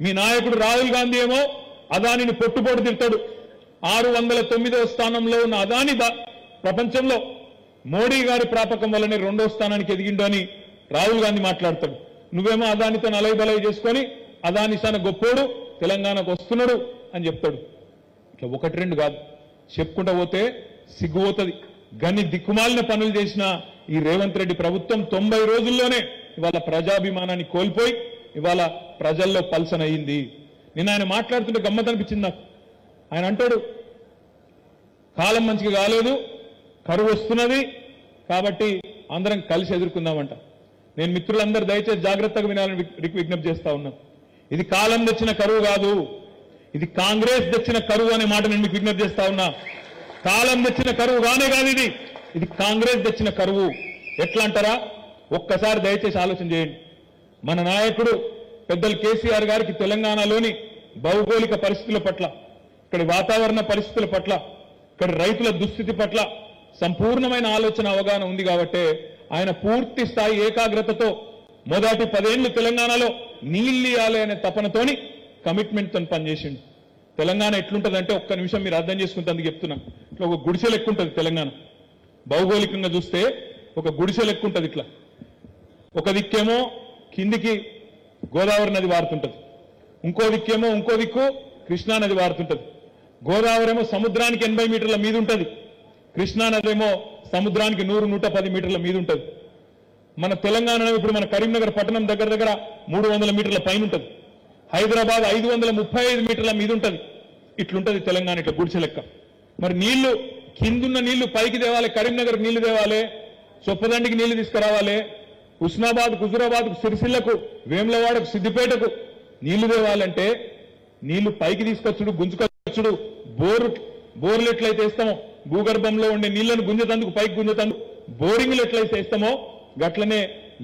మీ నాయకుడు రాహుల్ గాంధీ ఏమో అదానిని పొట్టుపోటు తిడతాడు. 609వ స్థానంలో ఉన్న అదాని ప్రపంచంలో మోడీ గారి ప్రాపకం వల్లనే 2వ స్థానానికి ఎదిగిండు అని రాహుల్ గాంధీ మాట్లాడతాడు. నువ్వేమో అదానితో నలైబలై చేసుకొని అదాని సాన గొప్పోడు తెలంగాణకు వస్తున్నాడు అని చెప్తాడు. ఇట్లా ఒకటి రెండు కాదు, చెప్పుకుంటూ పోతే సిగ్గుపోతుంది. గన్ని దిక్కుమాలిన పనులు చేసిన ఈ రేవంత్ రెడ్డి ప్రభుత్వం 90 రోజుల్లోనే ఇవాళ ప్రజాభిమానాన్ని కోల్పోయి ఇవాళ ప్రజల్లో పల్సన్ అయ్యింది. నేను ఆయన మాట్లాడుతుంటే గమ్మత్ అనిపించింది నాకు. ఆయన అంటాడు కాలం మంచిగా కాలేదు, కరువు వస్తున్నది, కాబట్టి అందరం కలిసి ఎదుర్కొందామంట. నేను మిత్రులందరూ దయచేసి జాగ్రత్తగా వినాలని విజ్ఞప్తి చేస్తా ఉన్నా. ఇది కాలం తెచ్చిన కరువు కాదు, ఇది కాంగ్రెస్ తెచ్చిన కరువు అనే మాట నేను మీకు విజ్ఞప్తి చేస్తా ఉన్నా. కాలం తెచ్చిన కరువు కానే కాదు, ఇది కాంగ్రెస్ తెచ్చిన కరువు. ఎట్లా అంటారా, ఒక్కసారి దయచేసి ఆలోచన చేయండి. మన నాయకుడు పెద్దలు కేసీఆర్ గారికి తెలంగాణలోని భౌగోళిక పరిస్థితుల పట్ల, ఇక్కడి వాతావరణ పరిస్థితుల పట్ల, ఇక్కడ రైతుల దుస్థితి పట్ల సంపూర్ణమైన ఆలోచన అవగాహన ఉంది కాబట్టి ఆయన పూర్తి స్థాయి ఏకాగ్రతతో మొదటి 10 ఏళ్లు తెలంగాణలో నీళ్లు ఇవ్వాలి అనే తపనతోని కమిట్మెంట్తో పనిచేసిండు. తెలంగాణ ఎట్లుంటదంటే ఒక్క నిమిషం మీరు అర్థం చేసుకుంటే చెప్తున్నా. ఇట్లా ఒక గుడిసె లెక్క ఉంటుంది తెలంగాణ. భౌగోళికంగా చూస్తే ఒక గుడిసె లెక్క ఉంటుంది. ఇట్లా ఒక దిక్కేమో కిందికి గోదావరి నది వారుతుంటది, ఇంకో దిక్కు కృష్ణా నది వారుతుంటది. గోదావరి ఏమో సముద్రానికి 80 మీటర్ల మీద ఉంటుంది, కృష్ణా నది ఏమో సముద్రానికి 100-110 మీటర్ల మీద ఉంటుంది. మన తెలంగాణ ఇప్పుడు మన కరీంనగర్ పట్టణం దగ్గర 300 మీటర్ల పైన ఉంటుంది. హైదరాబాద్ 535 మీటర్ల మీద ఉంటుంది. ఇట్లుంటది తెలంగాణ, ఇట్లా గుడిసె లెక్క. మరి నీళ్లు కిందున్న నీళ్లు పైకి తేవాలి, కరీంనగర్ నీళ్లు తేవాలి, చొప్పదండికి నీళ్లు తీసుకురావాలి, హుస్నాబాద్ హుజురాబాద్ సిరిసిల్లకు, వేములవాడకు, సిద్దిపేటకు నీళ్లు తేవాలంటే నీళ్లు పైకి తీసుకొచ్చుడు, గుంజుకొచ్చుడు, బోర్లు ఎట్లయితే వేస్తామో భూగర్భంలో ఉండే నీళ్లను గుంజతందుకు పైకి గుంజతందుకు బోరింగ్లు ఎట్లయితే వేస్తామో గట్లనే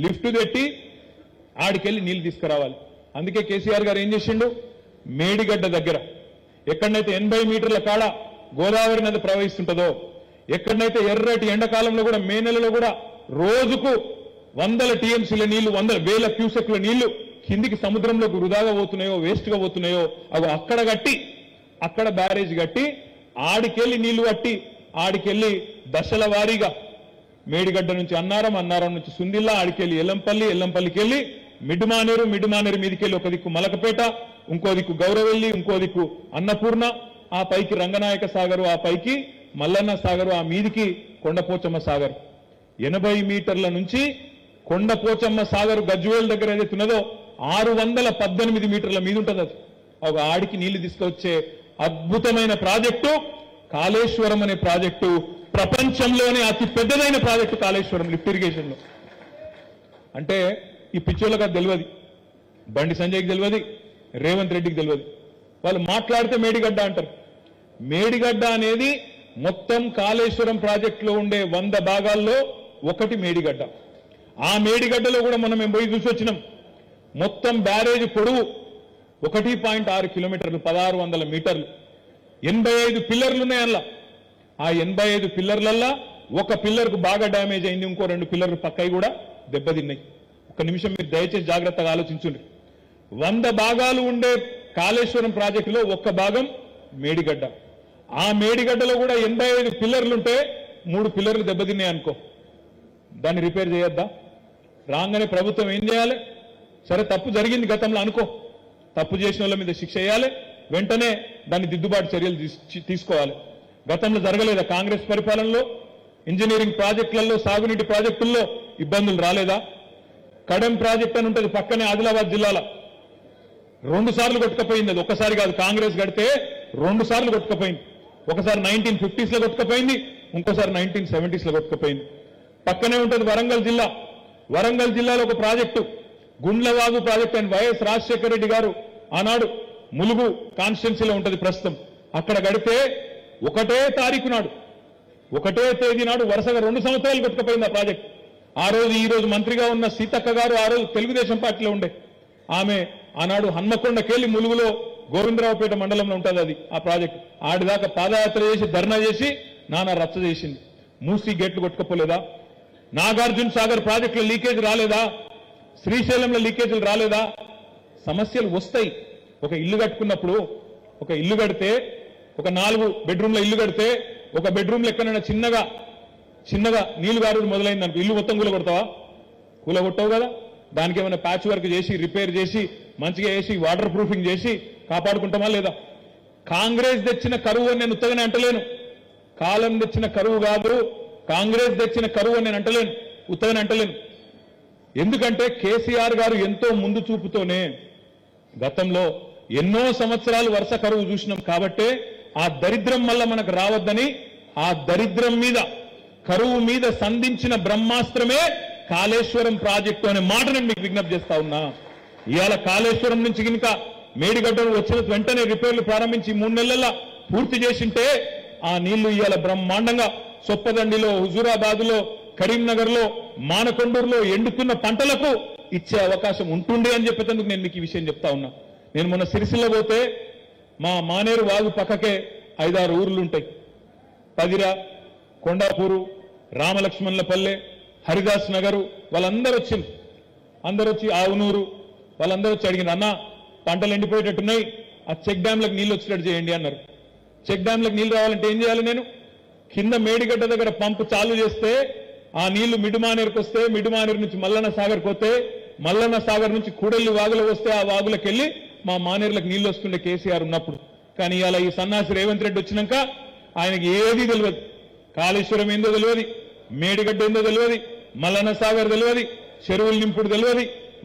లిఫ్ట్ పెట్టి ఆడికెళ్ళి నీళ్లు తీసుకురావాలి. అందుకే కేసీఆర్ గారు ఏం చేసిండు, మేడిగడ్డ దగ్గర ఎక్కడనైతే 80 మీటర్ల కాడ గోదావరి నది ప్రవహిస్తుంటుందో, ఎక్కడనైతే ఎర్రటి ఎండాకాలంలో కూడా మే నెలలో కూడా రోజుకు 100 టీఎంసీల నీళ్లు, 100,000 క్యూసెక్ల నీళ్లు కిందికి సముద్రంలోకి వృధాగా పోతున్నాయో, వేస్ట్ గా పోతున్నాయో అవి అక్కడ బ్యారేజ్ కట్టి ఆడికెళ్ళి నీళ్లు కట్టి ఆడికెళ్ళి దశల వారీగా మేడిగడ్డ నుంచి అన్నారం నుంచి సుందిల్లా, ఆడికెళ్ళి ఎల్లంపల్లికి వెళ్ళి మిడ్మానేరు మీదికెళ్ళి ఒక దిక్కు మలకపేట, ఇంకో దిక్కు గౌరవెల్లి, ఇంకో దిక్కు అన్నపూర్ణ, ఆ పైకి రంగనాయక సాగరు, ఆ పైకి మల్లన్న సాగరు, ఆ మీదికి కొండపోచమ్మ సాగర్. 80 మీటర్ల నుంచి కొండపోచమ్మ సాగరు గజ్వేల్ దగ్గర ఏదైతే ఉన్నదో 618 మీటర్ల మీద ఉంటుంది. అది ఒక ఆడికి నీళ్లు తీసుకొచ్చే అద్భుతమైన ప్రాజెక్టు కాళేశ్వరం అనే ప్రాజెక్టు. ప్రపంచంలోనే అతి పెద్దదైన ప్రాజెక్టు కాళేశ్వరం లిఫ్ట్ ఇరిగేషన్ లో. అంటే ఈ పిచ్చోళ్ళకి అది తెలియదు, బండి సంజయ్కి తెలియదు, రేవంత్ రెడ్డికి తెలియదు. వాళ్ళు మాట్లాడితే మేడిగడ్డ అంటారు. మేడిగడ్డ అనేది మొత్తం కాళేశ్వరం ప్రాజెక్టులో ఉండే 100 భాగాల్లో ఒకటి మేడిగడ్డ. ఆ మేడిగడ్డలో కూడా మనం మేము పోయి చూసి వచ్చినాం. మొత్తం బ్యారేజ్ పొడవు 1.6 కిలోమీటర్లు, 1600 మీటర్లు, 85 పిల్లర్లు ఉన్నాయి అందులో. ఆ 85 పిల్లర్లల్లా ఒక పిల్లర్కు బాగా డ్యామేజ్ అయింది, ఇంకో 2 పిల్లర్లు పక్కవి కూడా దెబ్బతిన్నాయి. ఒక నిమిషం మీరు దయచేసి జాగ్రత్తగా ఆలోచించండి. 100 భాగాలు ఉండే కాళేశ్వరం ప్రాజెక్టులో ఒక్క భాగం మేడిగడ్డ. ఆ మేడిగడ్డలో కూడా 85 పిల్లర్లుంటే 3 పిల్లర్లు దెబ్బతిన్నాయి అనుకో, దాన్ని రిపేర్ చేయొద్దా? రాగానే ప్రభుత్వం ఏం చేయాలి? సరే తప్పు జరిగింది గతంలో అనుకో, తప్పు చేసిన వాళ్ళ మీద శిక్ష వేయాలి, వెంటనే దాన్ని దిద్దుబాటు చర్యలు తీసుకోవాలి. గతంలో జరగలేదా? కాంగ్రెస్ పరిపాలనలో ఇంజనీరింగ్ ప్రాజెక్టులలో, సాగునీటి ప్రాజెక్టుల్లో ఇబ్బందులు రాలేదా? కడెం ప్రాజెక్ట్ అని ఉంటుంది పక్కనే ఆదిలాబాద్ జిల్లాలో, 2 సార్లు కొట్టుకపోయింది. అది ఒక్కసారి కాదు, కాంగ్రెస్ గడితే 2 సార్లు కొట్టుకపోయింది. ఒకసారి 1950s లో కొట్టుకపోయింది, ఇంకోసారి 1970s లో కొట్టుకపోయింది. పక్కనే ఉంటుంది వరంగల్ జిల్లాలో ఒక ప్రాజెక్టు గుండ్లవాగు ప్రాజెక్టు అని వైఎస్ రాజశేఖర రెడ్డి గారు ఆనాడు ములుగు కాన్స్టిట్యున్సీలో ఉంటుంది ప్రస్తుతం. అక్కడ గడితే ఒకటే తేదీ నాడు వరుసగా 2 సంవత్సరాలు కొట్టుకుపోయింది ఆ ప్రాజెక్ట్. ఆ రోజు ఈ రోజు మంత్రిగా ఉన్న సీతక్క గారు ఆ రోజు తెలుగుదేశం పార్టీలో ఉండే ఆమె ఆనాడు హన్మకొండకెళ్లి ములుగులో గోవిందరావుపేట మండలంలో ఉంటుంది అది ఆ ప్రాజెక్ట్. ఆడిదాకా పాదయాత్ర చేసి ధర్నా చేసి నానా రచ్చ చేసింది. మూసీ గేట్లు కొట్టుకపోలేదా? నాగార్జున సాగర్ ప్రాజెక్టులో లీకేజ్ రాలేదా? శ్రీశైలంలో లీకేజీలు రాలేదా? సమస్యలు వస్తాయి, ఒక ఇల్లు కట్టుకున్నప్పుడు ఒక ఇల్లు కడితే ఒక 4 బెడ్రూమ్ల ఇల్లు కడితే ఒక బెడ్రూమ్ లెక్కన చిన్నగా నీళ్లు గారుడు మొదలైంది అనుకో, ఇల్లు మొత్తం కూలగొడతావా? కూలగొట్టవు కదా. దానికి ఏమైనా ప్యాచ్ వర్క్ చేసి రిపేర్ చేసి మంచిగా వేసి వాటర్ ప్రూఫింగ్ చేసి కాపాడుకుంటామా లేదా? కాంగ్రెస్ తెచ్చిన కరువు అని నేను ఉత్తగానే అంటలేను. కాలం తెచ్చిన కరువు కాదు, కాంగ్రెస్ తెచ్చిన కరువు అని నేను అంటలేను, ఉత్తగానే అంటలేను. ఎందుకంటే కేసీఆర్ గారు ఎంతో ముందు చూపుతోనే గతంలో ఎన్నో సంవత్సరాలు వరుస కరువు చూసినాం కాబట్టే ఆ దరిద్రం వల్ల మనకు రావద్దని ఆ దరిద్రం మీద కరువు మీద సంధించిన బ్రహ్మాస్త్రమే కాళేశ్వరం ప్రాజెక్టు అనే మాట నేను మీకు విజ్ఞప్తి చేస్తా ఉన్నా. ఇవాళ కాళేశ్వరం నుంచి గినక మేడిగడ్డలు వచ్చిన వెంటనే రిపేర్లు ప్రారంభించి 3 నెలల పూర్తి చేసింటే ఆ నీళ్లు ఇవాళ బ్రహ్మాండంగా సొప్పదండిలో, హుజూరాబాద్లో, కరీంనగర్లో, మానకొండూరులో ఎండుతున్న పంటలకు ఇచ్చే అవకాశం ఉంటుండే అని చెప్పేందుకు నేను మీకు ఈ విషయం చెప్తా ఉన్నా. నేను మొన్న సిరిసిల్ల పోతే మా మానేరు వాగు పక్కకే 5-6 ఊర్లుంటాయి. పదిర, కొండాపూరు, రామలక్ష్మణులపల్లె, హరిదాస్ నగరు, వాళ్ళందరూ వచ్చింది. అందరూ వచ్చి ఆవునూరు వాళ్ళందరూ వచ్చి అడిగిన, అన్న పంటలు ఎండిపోయేటట్టున్నాయి, ఆ చెక్ డ్యాంలకు నీళ్లు వచ్చేటట్టు చేయండి అన్నారు. చెక్ డ్యాంలకు నీళ్లు రావాలంటే ఏం చేయాలి? నేను కింద మేడిగడ్డ దగ్గర పంపు చాలు చేస్తే ఆ నీళ్లు మిడుమానేరుకు వస్తే, మిడుమానేరు నుంచి మల్లన్న సాగర్కి వస్తే, మల్లన్న సాగర్ నుంచి కూడెల్లి వాగులో వస్తే ఆ వాగులకు వెళ్ళి మా మానేరులకు నీళ్లు వస్తుండే కేసీఆర్ ఉన్నప్పుడు. కానీ ఇవాళ ఈ సన్నాసి రేవంత్ రెడ్డి వచ్చినాక ఆయనకి ఏదీ తెలియదు. కాళేశ్వరం ఏందో తెలియదు, మేడిగడ్డ ఏందో తెలియదు, మల్లన్న సాగర్ తెలియదు, చెరువులు నింపుడు తెలియదు,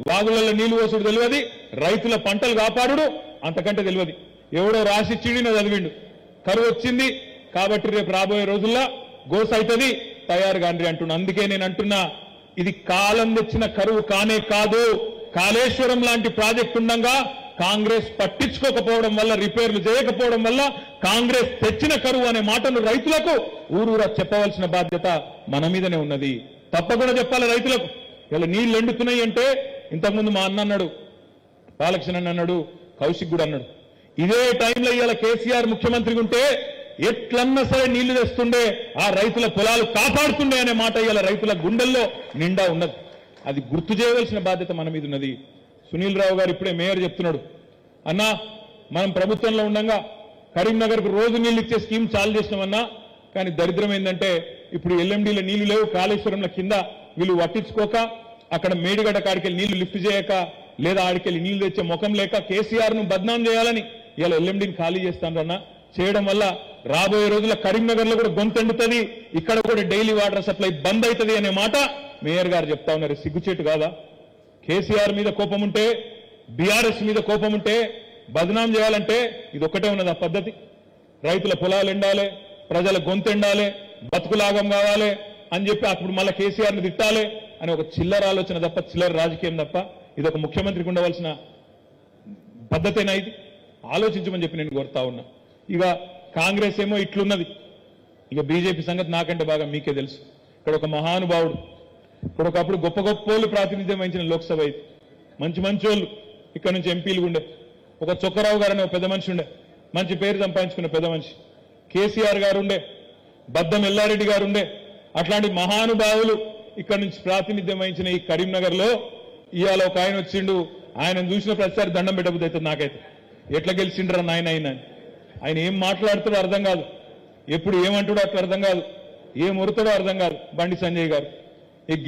వాగులలో నీళ్లు పోసుడు తెలియదు, రైతుల పంటలు కాపాడు అంతకంటే తెలియదు. ఎవడో రాసిచ్చిడినో చదివిండు, కరువు వచ్చింది కాబట్టి రేపు రాబోయే రోజుల్లో గోస అవుతుంది తయారు కాండ్రి అంటున్నా. అందుకే నేను అంటున్నా, ఇది కాలం తెచ్చిన కరువు కానే కాదు. కాళేశ్వరం లాంటి ప్రాజెక్టు ఉండగా కాంగ్రెస్ పట్టించుకోకపోవడం వల్ల, రిపేర్లు చేయకపోవడం వల్ల కాంగ్రెస్ తెచ్చిన కరువు అనే మాటను రైతులకు ఊరూరా చెప్పవలసిన బాధ్యత మన మీదనే ఉన్నది. తప్పకుండా చెప్పాలి రైతులకు. ఇలా నీళ్లు ఎండుతున్నాయి అంటే ఇంతకుముందు మా అన్న అన్నాడు, బాలకృష్ణ అన్నాడు, కౌశిక్ కూడా అన్నాడు, ఇదే టైంలో ఇవాళ కేసీఆర్ ముఖ్యమంత్రిగా ఉంటే ఎట్లన్నా సరే నీళ్లు తెస్తుండే, ఆ రైతుల పొలాలు కాపాడుతుండే అనే మాట ఇవాళ రైతుల గుండెల్లో నిండా ఉన్నది. అది గుర్తు చేయవలసిన బాధ్యత మన మీద ఉన్నది. సునీల్ రావు గారు ఇప్పుడే మేయర్ చెప్తున్నాడు, అన్నా మనం ప్రభుత్వంలో ఉండగా కరీంనగర్కు రోజు నీళ్లు ఇచ్చే స్కీమ్ చాలు చేసినామన్నా, కానీ దరిద్రం ఏంటంటే ఇప్పుడు ఎల్ఎండీలో నీళ్లు లేవు, కాళేశ్వరంలో కింద వీళ్ళు పట్టించుకోక, అక్కడ మేడిగడ్డ కాడికెళ్ళి నీళ్లు లిఫ్ట్ చేయక, లేదా ఆడికెళ్ళి నీళ్లు తెచ్చే ముఖం లేక కేసీఆర్ ను బద్నాం చేయాలని ఇలా ఎల్ఎండీని ఖాళీ చేస్తానన్నా. చేయడం వల్ల రాబోయే రోజుల్లో కరీంనగర్ లో కూడా గొంతెండుతుంది, ఇక్కడ కూడా డైలీ వాటర్ సప్లై బంద్ అవుతుంది అనే మాట మేయర్ గారు చెప్తా ఉన్నారు. సిగ్గుచేటు కాదా? కేసీఆర్ మీద కోపం ఉంటే, బీఆర్ఎస్ మీద కోపం ఉంటే బదనాం చేయాలంటే ఇది ఒక్కటే ఉన్నది ఆ పద్ధతి. రైతుల పొలాలు ఎండాలి, ప్రజల గొంతెండాలి, బతుకులాగం కావాలి అని చెప్పి అప్పుడు మళ్ళీ కేసీఆర్ని తిట్టాలి అని ఒక చిల్లర ఆలోచన తప్ప, చిల్లర రాజకీయం తప్ప ఇది ఒక ముఖ్యమంత్రికి ఉండవలసిన పద్ధతేనా? ఇది ఆలోచించమని చెప్పి నేను కోరుతా ఉన్నా. ఇక కాంగ్రెస్ ఏమో ఇట్లున్నది, ఇక బీజేపీ సంగతి నాకంటే బాగా మీకే తెలుసు. ఇక్కడ ఒక మహానుభావుడు, ఇప్పుడు ఒకప్పుడు గొప్ప గొప్పోళ్ళు ప్రాతినిధ్యం వహించిన లోక్సభ ఇది, మంచి మంచి వాళ్ళు ఇక్కడ నుంచి ఎంపీలు ఉండే, ఒక చొక్కరావు గారు అనే ఒక పెద్ద మనిషి ఉండే, మంచి పేరు సంపాదించుకున్న పెద్ద మనిషి, కేసీఆర్ గారు ఉండే, బద్దం ఎల్లారెడ్డి గారు ఉండే, అట్లాంటి మహానుభావులు ఇక్కడ నుంచి ప్రాతినిధ్యం వహించిన ఈ కరీంనగర్ లో ఇవాళ ఒక ఆయన వచ్చిండు, ఆయన చూసిన ప్రతిసారి దండం పెట్టబుద్ధి అవుతుంది నాకైతే. ఎట్లా గెలిచిండ్రా నాయన ఆయన ఏం మాట్లాడుతాడో అర్థం కాదు, ఎప్పుడు ఏమంటాడో అట్లా అర్థం కాదు, ఏం ఉరుతాడో అర్థం కాదు. బండి సంజయ్ గారు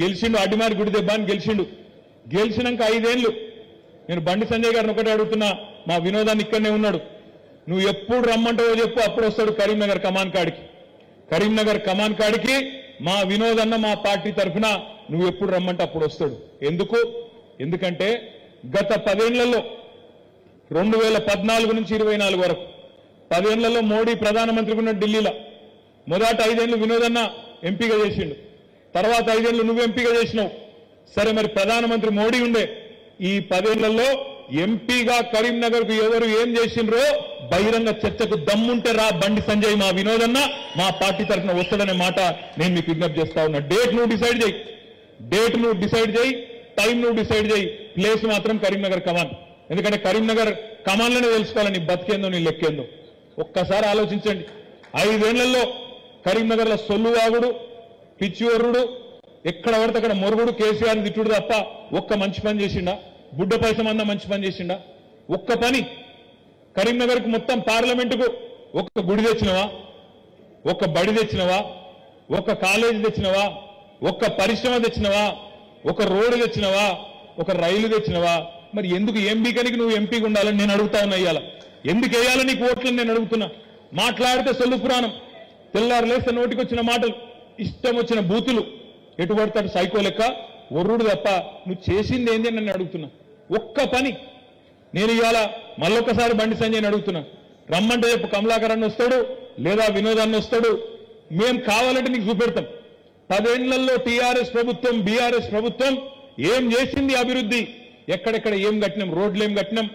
గెలిచిండు, అడ్డిమారి గుడి దెబ్బ అని గెలిచిండు. గెలిచినాక 5 ఏళ్లు నేను బండి సంజయ్ గారిని ఒకటే అడుగుతున్నా, మా వినోదాన్ని ఇక్కడనే ఉన్నాడు, నువ్వు ఎప్పుడు రమ్మంటావో చెప్పు, అప్పుడు వస్తాడు కరీంనగర్ కమాన్ కాడికి. కరీంనగర్ కమాన్ కాడికి మా వినోదన్న మా పార్టీ తరఫున నువ్వు ఎప్పుడు రమ్మంటే అప్పుడు వస్తాడు. ఎందుకంటే గత 10 ఏళ్లలో 2014 నుంచి 24 వరకు 10 ఏళ్లలో మోడీ ప్రధానమంత్రిగా ఉన్న ఢిల్లీలో మొదటి 5 ఏళ్లు వినోదన్న ఎంపీగా చేసిండు, తర్వాత 5 ఏళ్లు నువ్వు ఎంపీగా చేసినావు. సరే మరి ప్రధానమంత్రి మోడీ ఉండే, ఈ 10 ఏళ్లలో ఎంపీగా కరీంనగర్ కు ఎవరు ఏం చేసిండ్రో బహిరంగ చర్చకు దమ్ముంటే రా బండి సంజయ్, మా వినోదన్న మా పార్టీ తరఫున వస్తాడనే మాట నేను మీకు విజ్ఞప్తి చేస్తా ఉన్నా. డేట్ నువ్వు డిసైడ్ చేయి, టైం నువ్వు డిసైడ్ చేయి, ప్లేస్ మాత్రం కరీంనగర్ కమాన్. ఎందుకంటే కరీంనగర్ కమాన్లోనే తెలుసుకోవాలి నీ బతికేందో నీ లెక్కేందో. ఒక్కసారి ఆలోచించండి, 5 ఏళ్లలో కరీంనగర్ లో సొల్లు వాగుడు, పిచ్చివర్రుడు, ఎక్కడ పడితే అక్కడ మొరుగుడు, కేసీఆర్ తిట్టుడు తప్ప ఒక్క మంచి పని చేసిండా? బుడ్డ పైసమందా మంచి పని చేసిండా? ఒక్క పని కరీంనగర్కు మొత్తం పార్లమెంటుకు ఒక్క గుడి తెచ్చినవా, ఒక్క బడి తెచ్చినవా, ఒక్క కాలేజీ తెచ్చినవా, ఒక్క పరిశ్రమ తెచ్చినవా, ఒక రోడ్డు తెచ్చినవా, ఒక రైలు తెచ్చినవా? మరి ఎందుకు ఎంపీకనికి నువ్వు ఎంపీగా ఉండాలని నేను అడుగుతా ఉన్నా. ఇయ్యాల ఎందుకు వేయాలని నీకు ఓట్లని నేను అడుగుతున్నా. మాట్లాడితే సొల్లు పురాణం, తెల్లారు లేస్తే నోటికి వచ్చిన మాటలు, ఇష్టం వచ్చిన బూతులు, ఎటు పడతాడు సైకో లెక్క ఒర్రుడు తప్ప నువ్వు చేసింది ఏంది అని నన్ను అడుగుతున్నా. ఒక్క పని నేను ఇవాళ మళ్ళొక్కసారి బండి సంజయ్ని అడుగుతున్నా. రమ్మంటే రేపు కమలాకర్ అన్న వస్తాడు, లేదా వినోదాన్ని వస్తాడు. మేము కావాలంటే నీకు చూపెడతాం. 10 ఏళ్లలో టీఆర్ఎస్ ప్రభుత్వం, బీఆర్ఎస్ ప్రభుత్వం ఏం చేసింది అభివృద్ధి, ఎక్కడెక్కడ ఏం కట్టినాం, రోడ్లు ఏం కట్టినాం,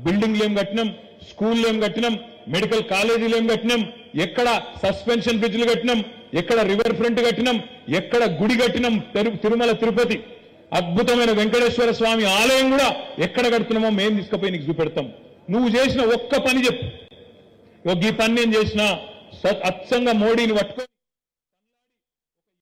బిల్డింగ్లు ఏం కట్టినాం, స్కూళ్ళు ఏం కట్టినాం, మెడికల్ కాలేజీలు ఏం కట్టినాం, ఎక్కడ సస్పెన్షన్ బ్రిడ్జ్లు కట్టినాం, ఎక్కడ రివర్ ఫ్రంట్ కట్టినాం, ఎక్కడ గుడి కట్టినాం, తిరుమల తిరుపతి అద్భుతమైన వెంకటేశ్వర స్వామి ఆలయం కూడా ఎక్కడ కడుతున్నామో మేము తీసుకుపోయి నీకు చూపెడతాం. నువ్వు చేసిన ఒక్క పని చెప్పు. ఈ పని నేను చేసిన అచ్చంగా మోడీని పట్టుకో